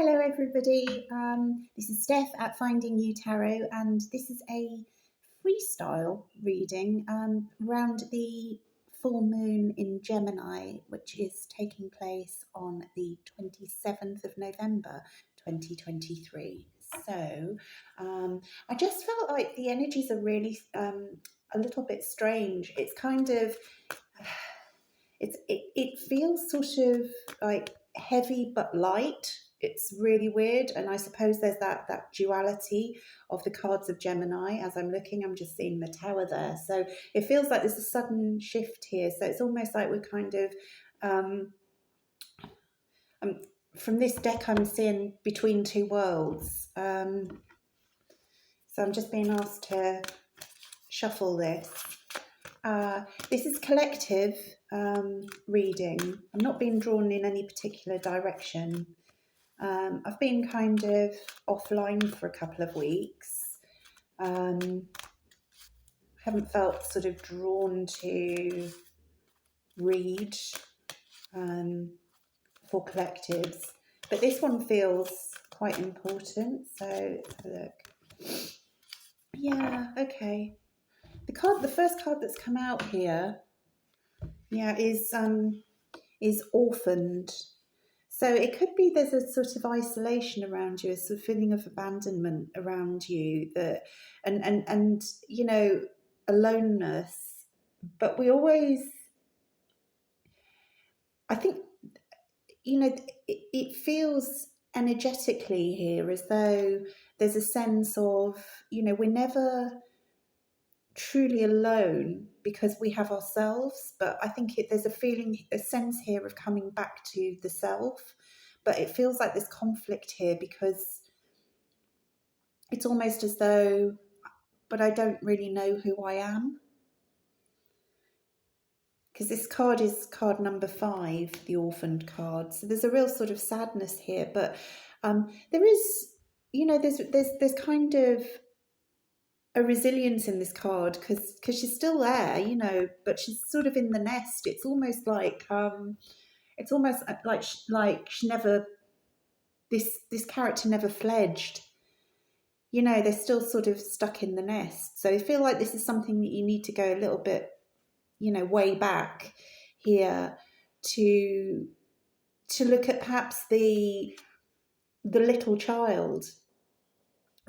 Hello everybody, this is Steph at Finding You Tarot, and this is a freestyle reading around the full moon in Gemini, which is taking place on the 27th of November 2023. So I just felt like the energies are really a little bit strange. It's kind of, it feels sort of like heavy but light. It's really weird, and I suppose there's that duality of the cards of Gemini. As I'm looking, I'm just seeing the tower there, so it feels like there's a sudden shift here. So it's almost like we're kind of from this deck I'm seeing between two worlds. So I'm just being asked to shuffle this. This is collective reading. I'm not being drawn in any particular direction. I've been kind of offline for a couple of weeks. Haven't felt sort of drawn to read for collectives, but this one feels quite important. So let's have a look. Yeah, okay. The first card that's come out here, yeah, is orphaned. So it could be there's a sort of isolation around you, a sort of feeling of abandonment around you, that and you know, aloneness. But we always, I think, you know, it feels energetically here as though there's a sense of, you know, we're never truly alone because we have ourselves, but I think there's a feeling, a sense here of coming back to the self. But it feels like there's conflict here because it's almost as though, but I don't really know who I am. Because this card is card number 5, the orphaned card. So there's a real sort of sadness here, but there is, you know, there's kind of a resilience in this card because she's still there, you know, but she's sort of in the nest. It's almost like she never, this character never fledged. You know, they're still sort of stuck in the nest. So I feel like this is something that you need to go a little bit, you know, way back here to look at perhaps the little child.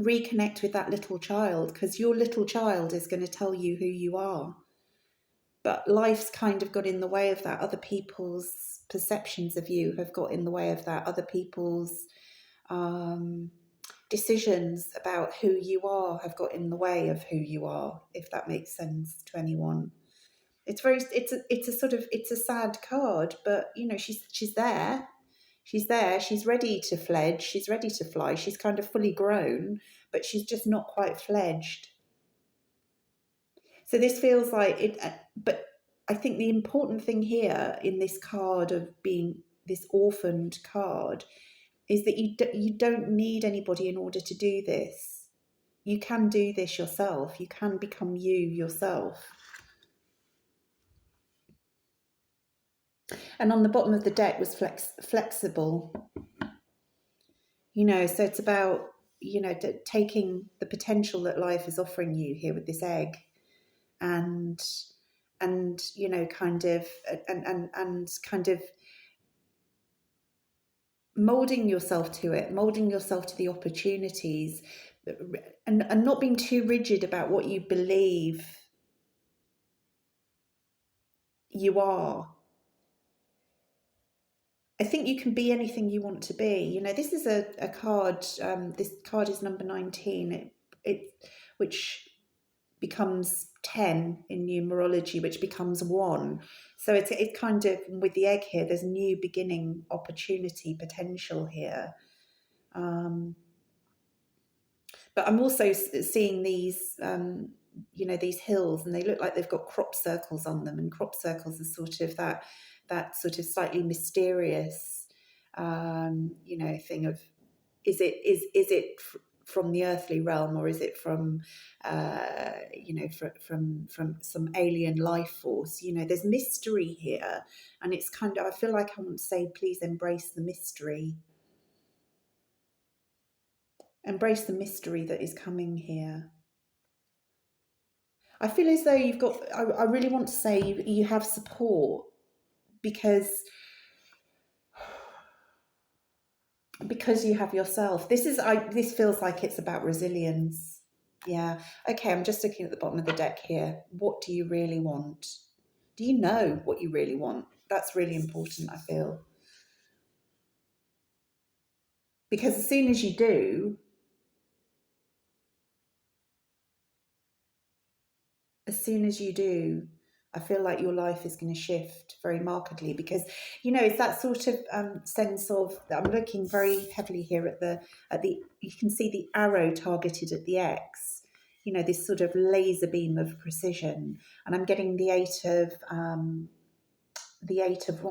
Reconnect with that little child, because your little child is going to tell you who you are. But life's kind of got in the way of that. Other people's perceptions of you have got in the way of that. Other people's decisions about who you are have got in the way of who you are, if that makes sense to anyone. It's a sad card, but you know, she's there. She's there, she's ready to fledge, she's ready to fly, she's kind of fully grown, but she's just not quite fledged. So this feels like it, but I think the important thing here in this card of being this orphaned card is that you don't need anybody in order to do this. You can do this yourself. You can become you yourself. And on the bottom of the deck was flexible. You know, so it's about, you know, taking the potential that life is offering you here with this egg, and you know, kind of molding yourself to it, molding yourself to the opportunities, and not being too rigid about what you believe you are. I think you can be anything you want to be. You know, this is a card. This card is number 19. Which becomes 10 in numerology, which becomes 1. So it's kind of, with the egg here, there's new beginning, opportunity, potential here. But I'm also seeing these, you know, these hills, and they look like they've got crop circles on them, and crop circles are sort of that sort of slightly mysterious, you know, thing of, is it from the earthly realm, or is it from, you know, from some alien life force? You know, there's mystery here, and it's kind of, I feel like I want to say, please embrace the mystery. Embrace the mystery that is coming here. I feel as though you've got, I really want to say you have support because you have yourself. This feels like it's about resilience. Yeah. Okay, I'm just looking at the bottom of the deck here. What do you really want? Do you know what you really want? That's really important, I feel. Because as soon as you do, I feel like your life is going to shift very markedly because, it's that sort of sense of, I'm looking very heavily here at the, you can see the arrow targeted at the X, this sort of laser beam of precision. And I'm getting the Eight of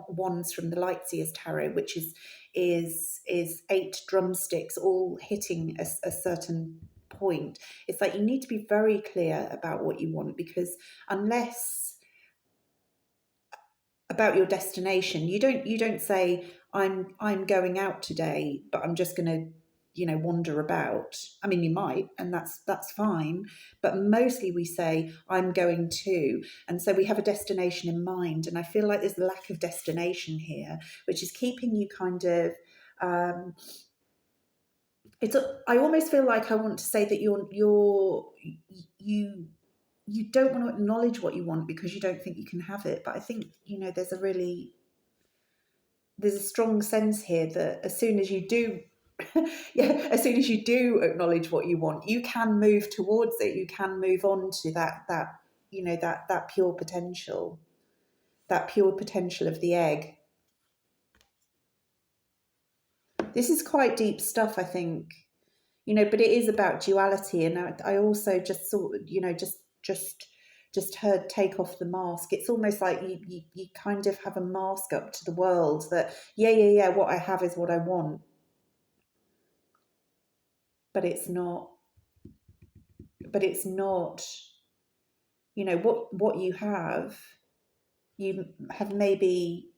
Wands from the Lightseers Tarot, which is 8 drumsticks all hitting a certain point. It's like you need to be very clear about what you want, because unless about your destination, you don't say I'm going out today, but I'm just going to wander about. I mean, you might, and that's fine, but mostly we say I'm going to, and so we have a destination in mind. And I feel like there's a lack of destination here, which is keeping you kind of I almost feel like I want to say that you don't want to acknowledge what you want because you don't think you can have it. But I think there's a strong sense here that as soon as you do as soon as you do acknowledge what you want, you can move towards it. You can move on to that pure potential, of the egg. This is quite deep stuff, I think, but it is about duality. And I also just thought, just heard take off the mask. It's almost like you kind of have a mask up to the world that, what I have is what I want. But it's not, what you have maybe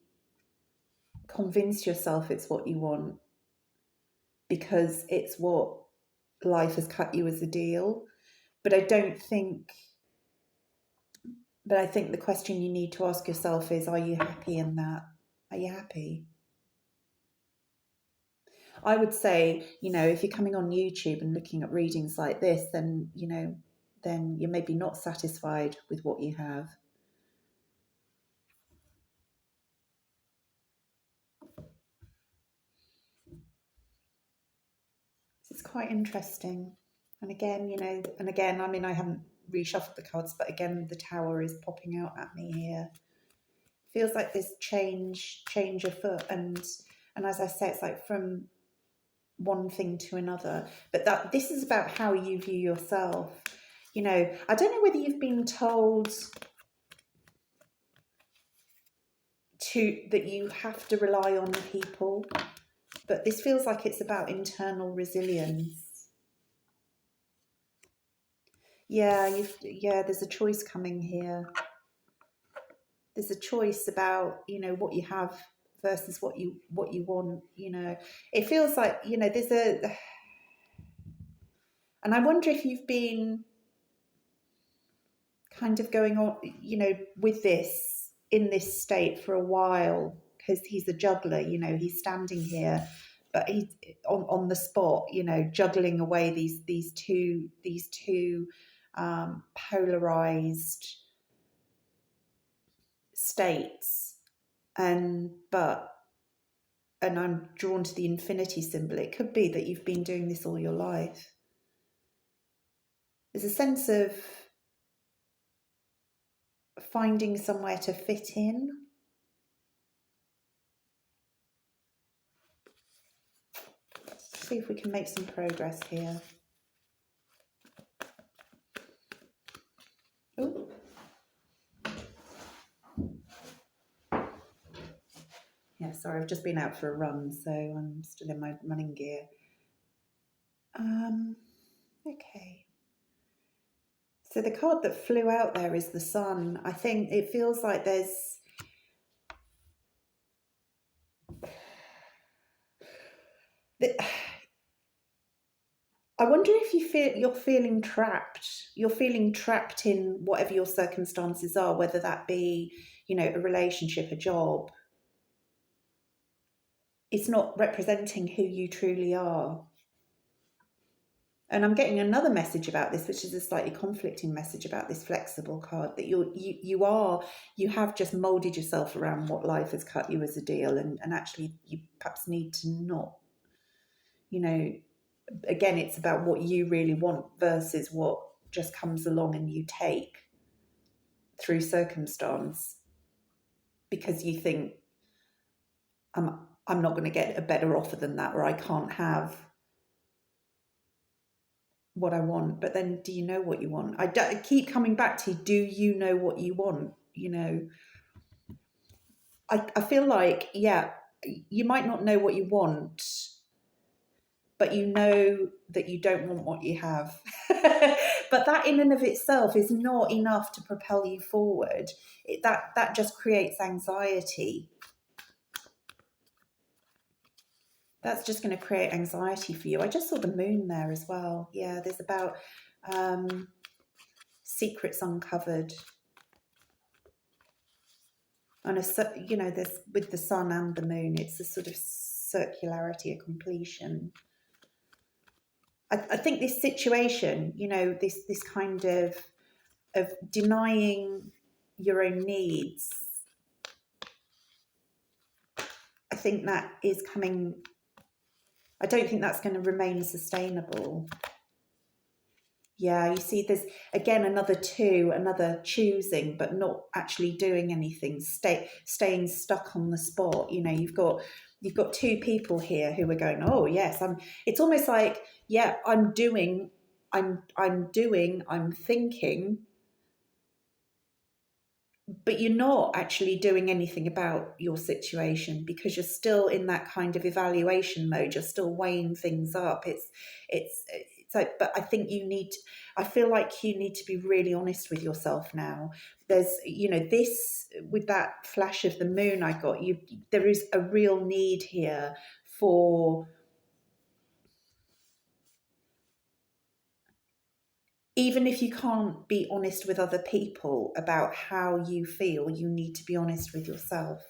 convinced yourself it's what you want because it's what life has cut you as a deal. But I think the question you need to ask yourself is, are you happy in that? Are you happy? I would say, if you're coming on YouTube and looking at readings like this, then, then you're maybe not satisfied with what you have. It's quite interesting. And again, I mean, I haven't reshuffled the cards, but again, the Tower is popping out at me here. Feels like this change afoot, and as I say, it's like from one thing to another. But this is about how you view yourself. I don't know whether you've been told that you have to rely on people, but this feels like it's about internal resilience. There's a choice coming here. There's a choice about what you have versus what you want. It feels like there's and I wonder if you've been kind of going on with this in this state for a while, because he's a juggler. He's standing here, but he's on the spot, juggling away these two polarized states. And I'm drawn to the infinity symbol. It could be that you've been doing this all your life. There's a sense of finding somewhere to fit in. Let's see if we can make some progress here. Ooh. Yeah, sorry, I've just been out for a run, so I'm still in my running gear. Okay. So the card that flew out there is the Sun. I think it feels like there's I wonder if you're feeling trapped. You're feeling trapped in whatever your circumstances are, whether that be, a relationship, a job. It's not representing who you truly are. And I'm getting another message about this, which is a slightly conflicting message about this flexible card, that you have just molded yourself around what life has cut you as a deal, and actually you perhaps need to not, again, it's about what you really want versus what just comes along and you take through circumstance, because you think, I'm not going to get a better offer than that, or I can't have what I want. But then, do you know what you want? I keep coming back to, do you know what you want? I feel like, yeah, you might not know what you want, but you know that you don't want what you have. But that in and of itself is not enough to propel you forward. That just creates anxiety. That's just going to create anxiety for you. I just saw the moon there as well. Yeah, there's about secrets uncovered. And there's, with the sun and the moon, it's a sort of circularity, a completion. I think this situation, this kind of denying your own needs, I think that is coming. I don't think that's going to remain sustainable. Yeah, you see, there's again another choosing, but not actually doing anything, staying stuck on the spot. You've got two people here who are going, oh yes, it's almost like, yeah, I'm thinking, but you're not actually doing anything about your situation, because you're still in that kind of evaluation mode. You're still weighing things up. It's like, but I think I feel like you need to be really honest with yourself now. There's, this, with that flash of the moon I got, there is a real need here for, even if you can't be honest with other people about how you feel, you need to be honest with yourself.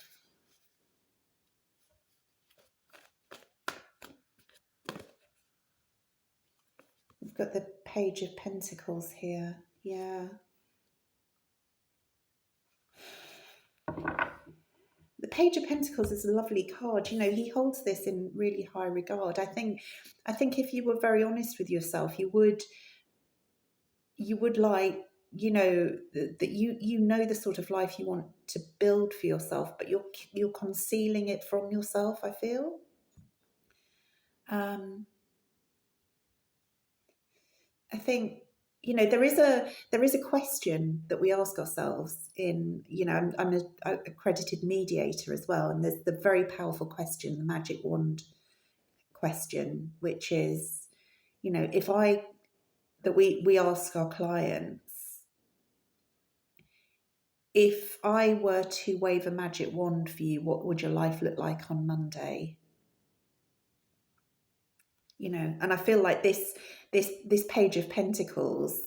We've got the Page of Pentacles here. Yeah. The Page of Pentacles is a lovely card. He holds this in really high regard. I think if you were very honest with yourself, you would like, that you know the sort of life you want to build for yourself, but you're concealing it from yourself, I feel. I think, there is a question that we ask ourselves in, I'm a accredited mediator as well, and there's the very powerful question, the magic wand question, which is, that we ask our clients, if I were to wave a magic wand for you, what would your life look like on Monday? And I feel like this Page of Pentacles,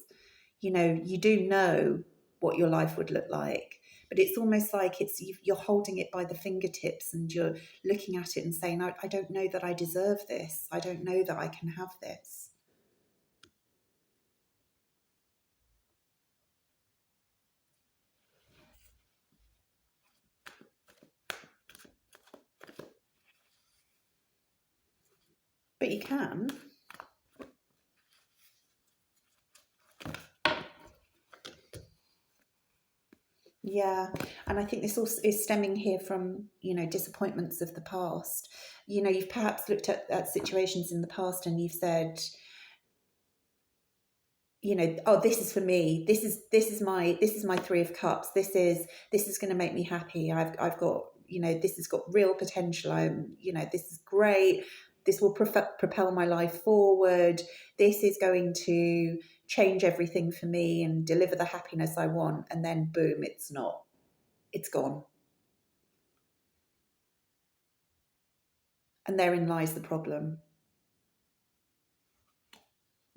you do know what your life would look like, but it's almost like you're holding it by the fingertips, and you're looking at it and saying, I don't know that I deserve this. I don't know that I can have this. But you can. Yeah, and I think this also is stemming here from, disappointments of the past. You've perhaps looked at situations in the past and you've said, oh, this is for me. This is my Three of Cups. This is going to make me happy. I've got, this has got real potential. This is great. This will propel my life forward. This is going to change everything for me and deliver the happiness I want. And then boom, it's not. It's gone. And therein lies the problem.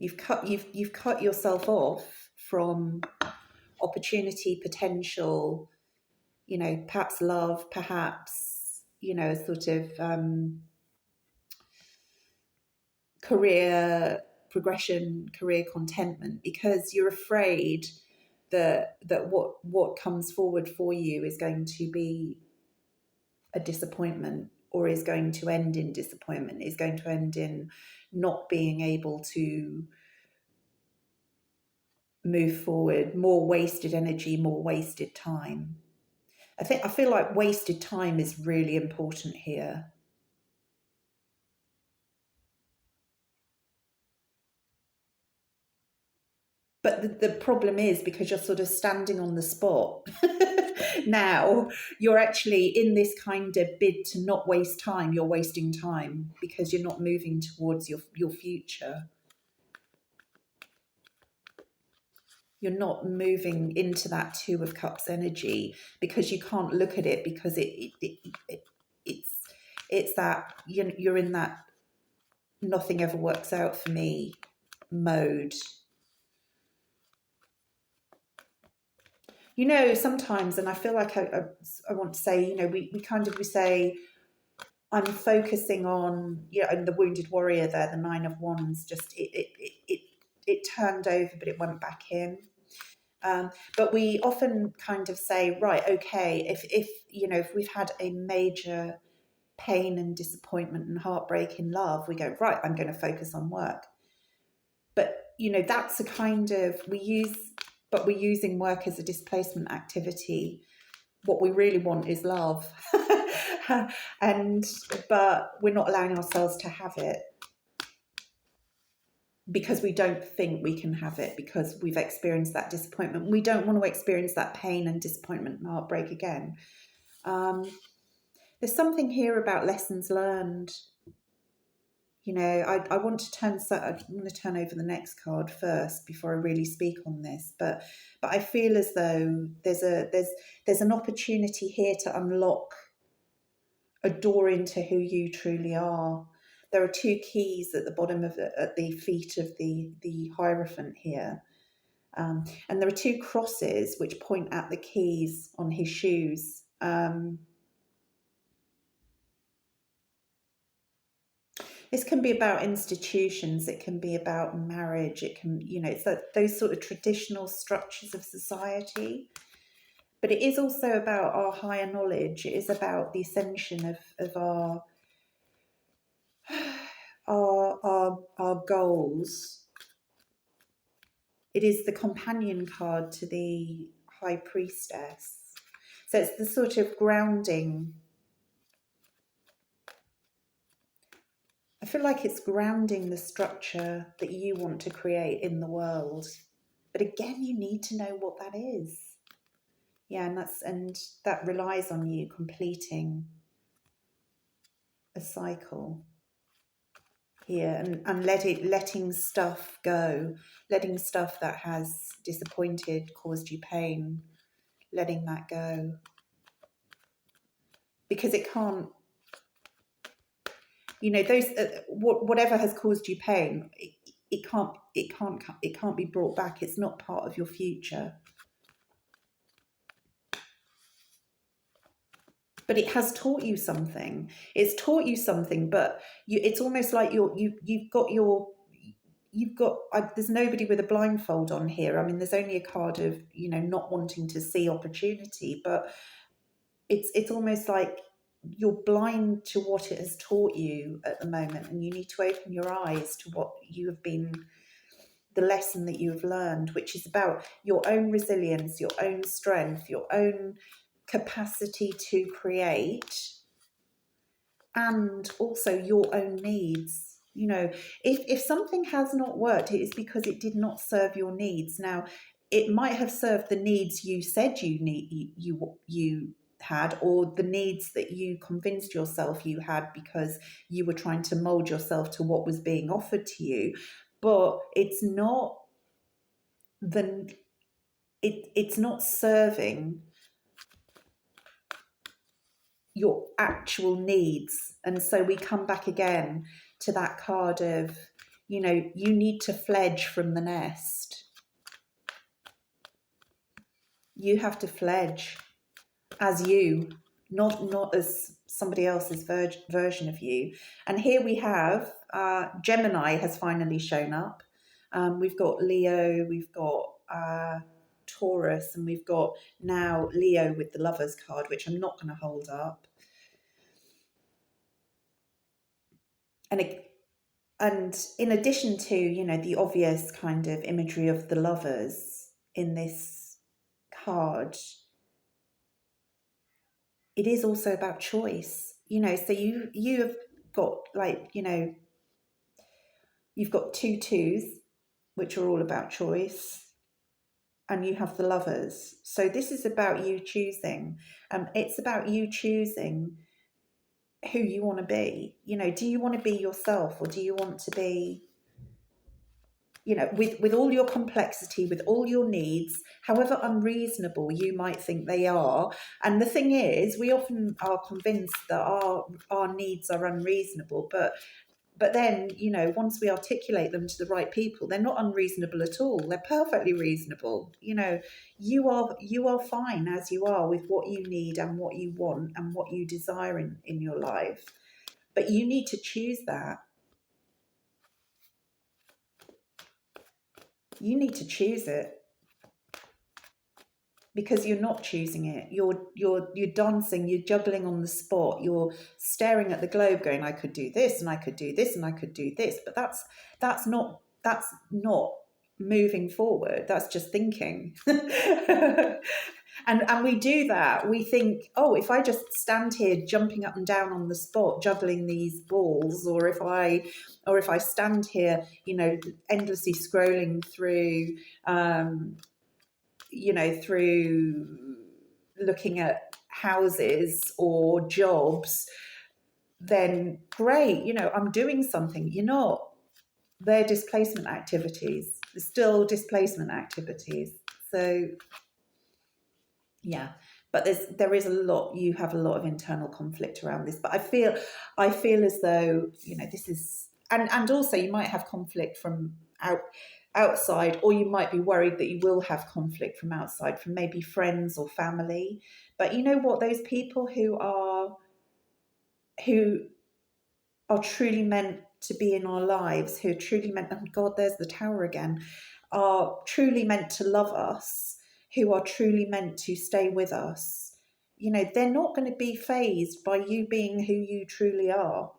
You've cut yourself off from opportunity, potential, you know, perhaps love, perhaps, you know, a sort of career progression, career contentment, because you're afraid that what comes forward for you is going to be a disappointment, or is going to end in disappointment, is going to end in not being able to move forward, more wasted energy, more wasted time. I feel like wasted time is really important here. But the problem is, because you're sort of standing on the spot now, you're actually in this kind of bid to not waste time. You're wasting time because you're not moving towards your future. You're not moving into that Two of Cups energy because you can't look at it, because it's that you're in that nothing ever works out for me mode. You know, sometimes, and I feel like I want to say, you know, we say, I'm focusing on, you know, and the wounded warrior there, the Nine of Wands, just it turned over, but it went back in. But we often kind of say, right, okay, if you know, if we've had a major pain and disappointment and heartbreak in love, we go, right, I'm going to focus on work. But, you know, that's a kind of, we're using work as a displacement activity. What we really want is love. But we're not allowing ourselves to have it because we don't think we can have it, because we've experienced that disappointment. We don't want to experience that pain and disappointment and heartbreak again. There's something here about lessons learned. You know, I want to turn over the next card first before I really speak on this. But I feel as though there's an opportunity here to unlock a door into who you truly are. There are two keys at the bottom of at the feet of the Hierophant here. And there are two crosses which point at the keys on his shoes. This can be about institutions, it can be about marriage, it can, you know, it's those sort of traditional structures of society. But it is also about our higher knowledge. It is about the ascension of our goals. It is the companion card to the High Priestess. So it's the sort of grounding. I feel like it's grounding the structure that you want to create in the world. But again, you need to know what that is. Yeah, and that relies on you completing a cycle here, and letting stuff go, letting stuff that has disappointed, caused you pain, letting that go. Because it can't, you know, those whatever has caused you pain, it can't be brought back. It's not part of your future. But it has taught you something. It's taught you something, but it's almost like there's nobody with a blindfold on here. I mean, there's only a card of, you know, not wanting to see opportunity, but it's almost like you're blind to what it has taught you at the moment, and you need to open your eyes to what you have been, the lesson that you have learned, which is about your own resilience, your own strength, your own capacity to create, and also your own needs. You know, if something has not worked, it is because it did not serve your needs. Now, it might have served the needs you said you had, or the needs that you convinced yourself you had because you were trying to mold yourself to what was being offered to you. But it's not it's not serving your actual needs. And so we come back again to that card of, you know, you need to fledge from the nest. You have to fledge as you, not as somebody else's version of you. And here we have Gemini has finally shown up. We've got Leo, we've got Taurus, and we've got now Leo with the Lovers card, which I'm not going to hold up. And in addition to, you know, the obvious kind of imagery of the lovers in this card, it is also about choice, you know. So you have got, like, you know, you've got 2 twos, which are all about choice, and you have the lovers. So this is about you choosing. It's about you choosing who you want to be. You know, do you want to be yourself, or do you want to be, you know, with all your complexity, with all your needs, however unreasonable you might think they are. And the thing is, we often are convinced that our needs are unreasonable, but then, you know, once we articulate them to the right people, they're not unreasonable at all. They're perfectly reasonable. You know, you are fine as you are with what you need and what you want and what you desire in your life. But you need to choose that. You need to choose it, because you're not choosing it. You're dancing, you're juggling on the spot, you're staring at the globe going, I could do this and I could do this and I could do this. But that's not moving forward. That's just thinking. And we do that. We think, oh, if I just stand here jumping up and down on the spot, juggling these balls, or if I stand here, you know, endlessly scrolling through, you know, through looking at houses or jobs, then great, you know, I'm doing something. You're not. They're displacement activities. They're still displacement activities. So yeah, but there is a lot. You have a lot of internal conflict around this. But I feel as though, you know, this is, and also you might have conflict from outside, or you might be worried that you will have conflict from outside, from maybe friends or family. But you know what? Those people who are truly meant to be in our lives, who are truly meant, oh God, there's the Tower again, are truly meant to love us, who are truly meant to stay with us, you know, they're not going to be fazed by you being who you truly are.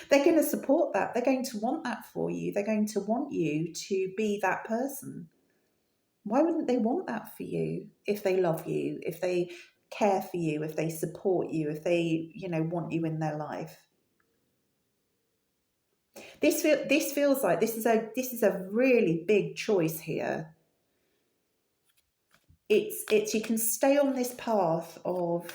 They're going to support that. They're going to want that for you. They're going to want you to be that person. Why wouldn't they want that for you if they love you, if they care for you, if they support you, if they, you know, want you in their life? This feels like this is a really big choice here. It's you can stay on this path of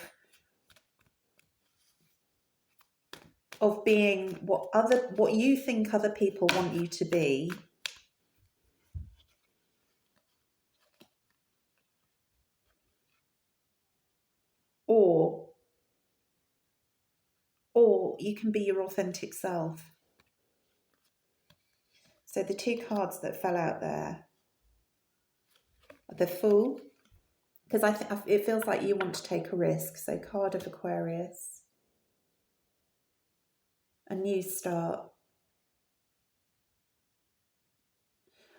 being what you think other people want you to be, or you can be your authentic self. So the 2 cards that fell out there are the Fool, because it feels like you want to take a risk. So card of Aquarius, a new start.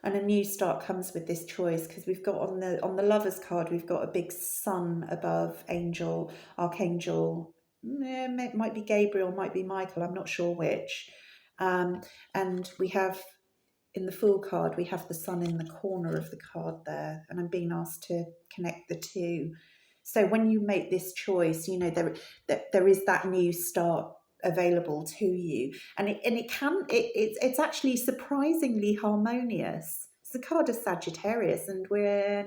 And a new start comes with this choice, because we've got on the Lovers card, we've got a big sun above, angel, archangel. It might be Gabriel, might be Michael, I'm not sure which. And we have, in the Fool card, we have the sun in the corner of the card there, and I'm being asked to connect the 2. So when you make this choice, you know, there is that new start available to you, and it's actually surprisingly harmonious. It's the card of Sagittarius, and we're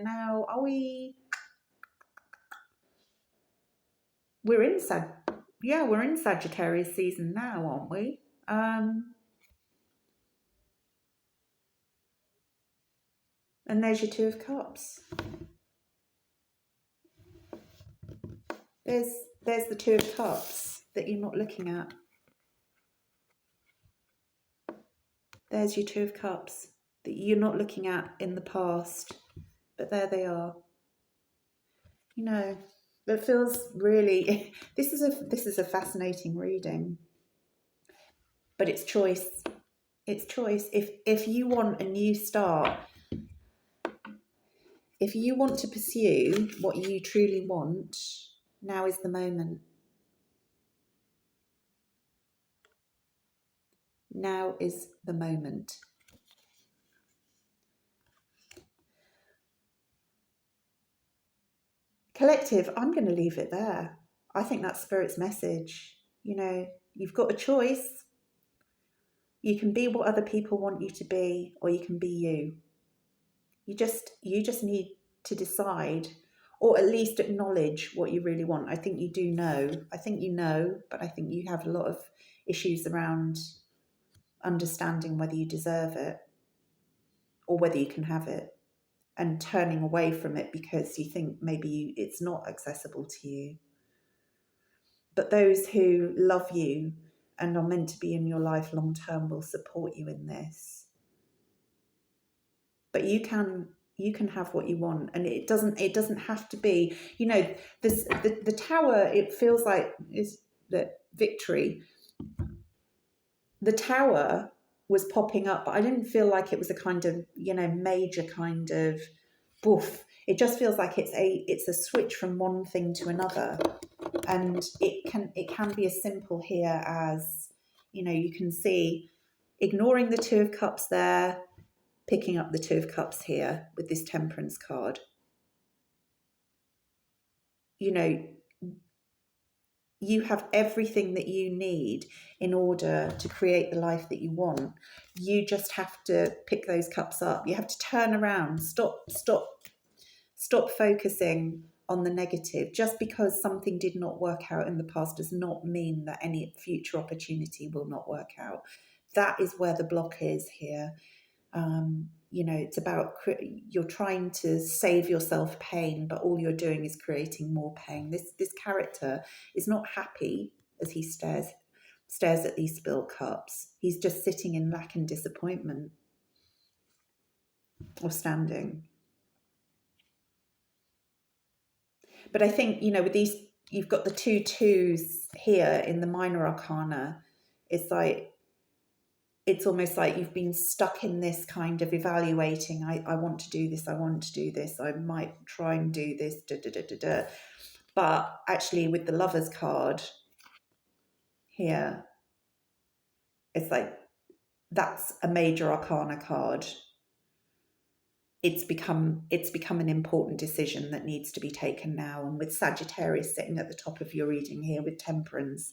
in Sagittarius season now, aren't we? And there's your 2 of Cups. There's the 2 of Cups that you're not looking at. There's your Two of Cups that you're not looking at in the past, but there they are. You know, it feels really, this is a fascinating reading, but it's choice. It's choice. If you want a new start, if you want to pursue what you truly want, now is the moment. Now is the moment. Collective, I'm going to leave it there. I think that's Spirit's message. You know, you've got a choice. You can be what other people want you to be, or you can be you. You just need to decide, or at least acknowledge what you really want. I think you do know. I think you know, but I think you have a lot of issues around understanding whether you deserve it or whether you can have it, and turning away from it because you think maybe it's not accessible to you. But those who love you and are meant to be in your life long term will support you in this. But you can have what you want, and it doesn't have to be, you know, this the tower, it feels like is that victory. The tower was popping up, but I didn't feel like it was a kind of, you know, major kind of boof. It just feels like it's a switch from one thing to another. And it can be as simple here as, you know, you can see ignoring the Two of Cups there, picking up the Two of Cups here with this Temperance card. You know, you have everything that you need in order to create the life that you want. You just have to pick those cups up. You have to turn around, stop focusing on the negative. Just because something did not work out in the past does not mean that any future opportunity will not work out. That is where the block is here. You know, it's about, you're trying to save yourself pain, but all you're doing is creating more pain. This character is not happy as he stares at these spilt cups. He's just sitting in lack and disappointment, or standing. But I think, you know, with these, you've got the 2 twos here in the minor arcana. It's like, it's almost like you've been stuck in this kind of evaluating. I want to do this. I want to do this. I might try and do this. But actually, with the Lovers card here, it's like that's a major arcana card. It's become an important decision that needs to be taken now. And with Sagittarius sitting at the top of your reading here with Temperance,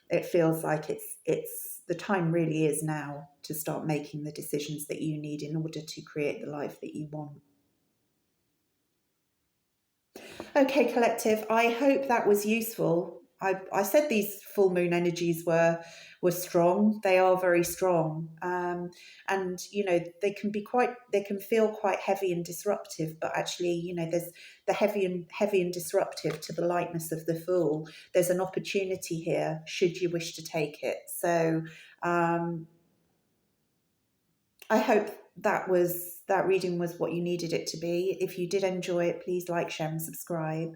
it feels like it's the time really is now to start making the decisions that you need in order to create the life that you want. Okay, collective, I hope that was useful. I said these full moon energies were strong. They are very strong, and you know they can feel quite heavy and disruptive. But actually, you know, there's the heavy and disruptive to the lightness of the Fool. There's an opportunity here, should you wish to take it. So, I hope that reading was what you needed it to be. If you did enjoy it, please like, share, and subscribe.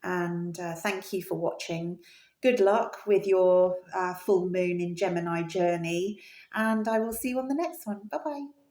And thank you for watching. Good luck with your full moon in Gemini journey, and I will see you on the next one. Bye bye.